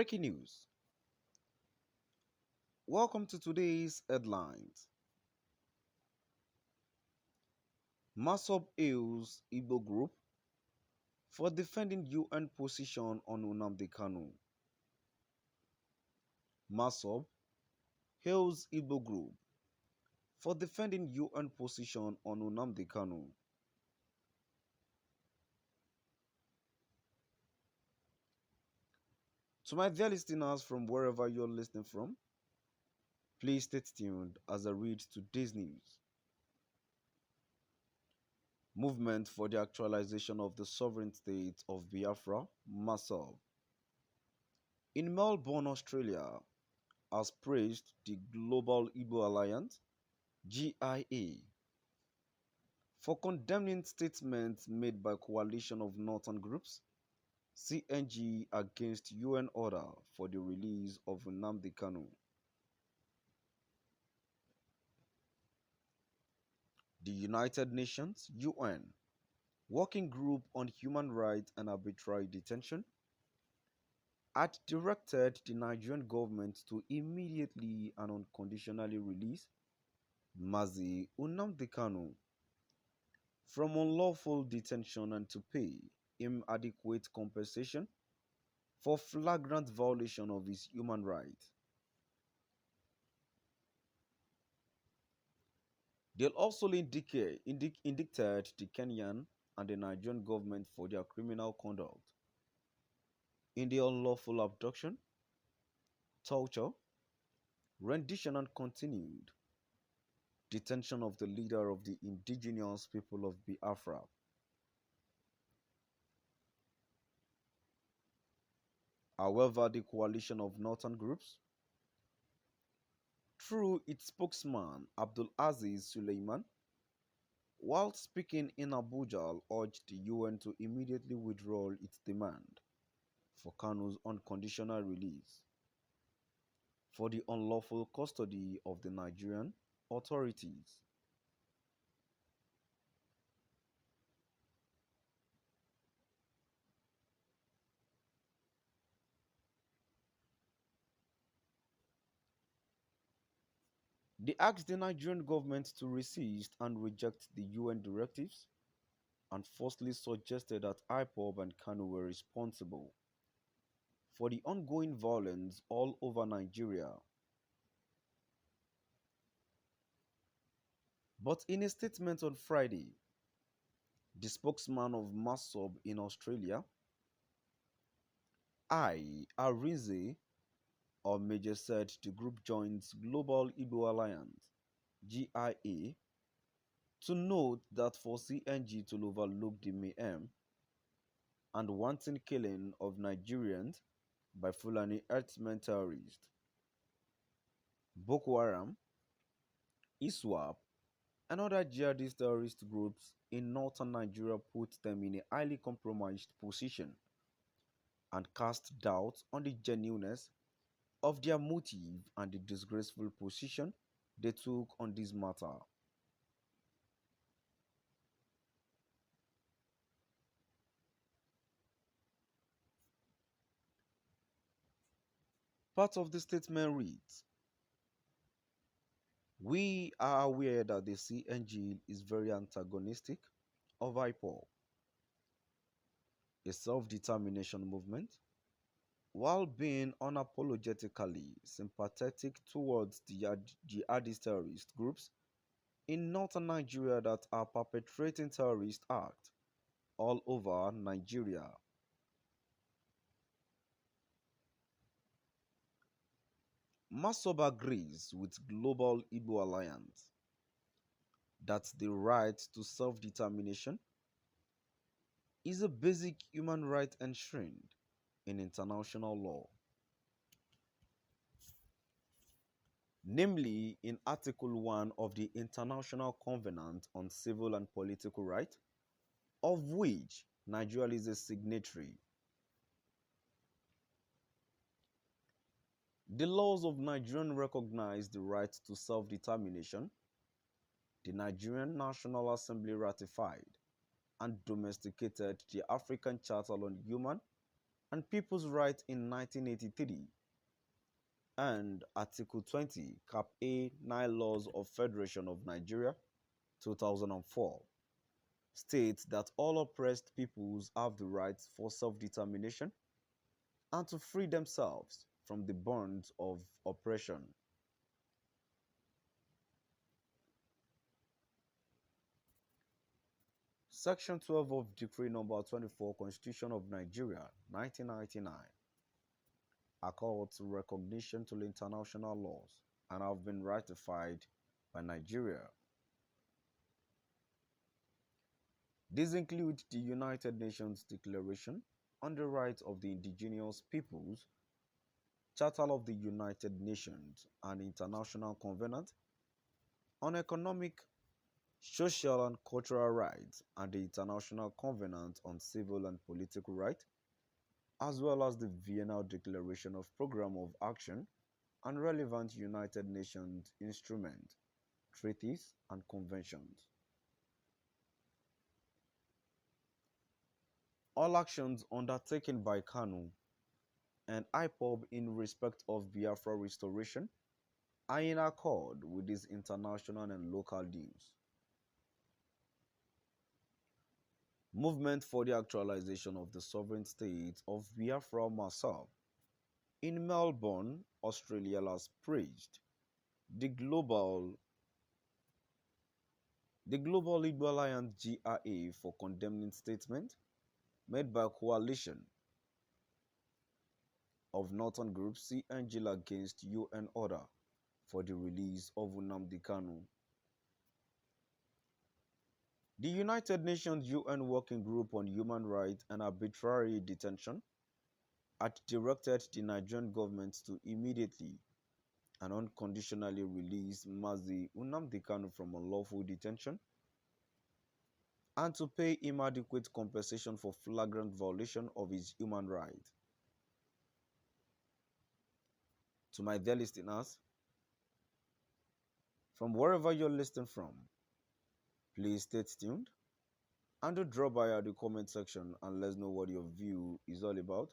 Breaking news. Welcome to today's headlines. Massob hails Igbo group for defending UN position on Nnamdi Kanu. Massob hails Igbo group for defending UN position on Nnamdi Kanu. To my dear listeners from wherever you're listening from, please stay tuned as I read today's news. Movement for the actualization of the sovereign state of Biafra, Massob, in Melbourne, Australia, has praised the Global Igbo Alliance (GIA) for condemning statements made by coalition of northern groups CNG against UN order for the release of Nnamdi Kanu. The United Nations (UN) Working Group on Human Rights and Arbitrary Detention had directed the Nigerian government to immediately and unconditionally release Mazi Nnamdi Kanu from unlawful detention and to pay him adequate compensation for flagrant violation of his human rights. They also indicted the Kenyan and the Nigerian government for their criminal conduct in the unlawful abduction, torture, rendition and continued detention of the leader of the indigenous people of Biafra. However, the coalition of northern groups, through its spokesman Abdul Aziz Suleiman, while speaking in Abuja, urged the UN to immediately withdraw its demand for Kanu's unconditional release for the unlawful custody of the Nigerian authorities. They asked the Nigerian government to resist and reject the UN directives and falsely suggested that IPOB and Kanu were responsible for the ongoing violence all over Nigeria. But in a statement on Friday, the spokesman of Massob in Australia, Arinze Major, said the group joins Global Igbo Alliance (GIA) to note that for CNG to overlook the mayhem and wanton killing of Nigerians by Fulani herdsmen terrorists, Boko Haram, ISWAP, and other jihadist terrorist groups in northern Nigeria put them in a highly compromised position and cast doubt on the genuineness of their motive and the disgraceful position they took on this matter. Part of the statement reads, "We are aware that the CNG is very antagonistic of IPOB, a self-determination movement, while being unapologetically sympathetic towards the jihadist terrorist groups in northern Nigeria that are perpetrating terrorist acts all over Nigeria. Massob agrees with Global Igbo Alliance that the right to self-determination is a basic human right enshrined in international law, namely in Article 1 of the International Covenant on Civil and Political Rights, of which Nigeria is a signatory. The laws of Nigeria recognize the right to self-determination. The Nigerian National Assembly ratified and domesticated the African Charter on Human and People's Rights in 1983, and Article 20, Cap A 9 Laws of Federation of Nigeria, 2004, states that all oppressed peoples have the right for self-determination and to free themselves from the bonds of oppression. Section 12 of Decree Number 24, Constitution of Nigeria, 1999, accords recognition to international laws and have been ratified by Nigeria. These include the United Nations Declaration on the Rights of the Indigenous Peoples, Charter of the United Nations, and International Covenant on Economic, Social, and Cultural Rights, and the International Covenant on Civil and Political Rights, as well as the Vienna Declaration of Programme of Action and relevant United Nations instruments, treaties, and conventions. All actions undertaken by Kanu and IPOB in respect of Biafra restoration are in accord with these international and local deals. Movement for the actualization of the sovereign state of Biafra Massob in Melbourne, Australia has praised the Global Igbo Alliance GRA for condemning statement made by coalition of northern group CNGL against UN order for the release of Nnamdi Kanu. The United Nations UN Working Group on Human Rights and Arbitrary Detention had directed the Nigerian government to immediately and unconditionally release Mazi Nnamdi Kanu from unlawful detention and to pay him adequate compensation for flagrant violation of his human rights. To my dear listeners, from wherever you're listening from, please stay tuned and do drop by at the comment section and let us know what your view is all about.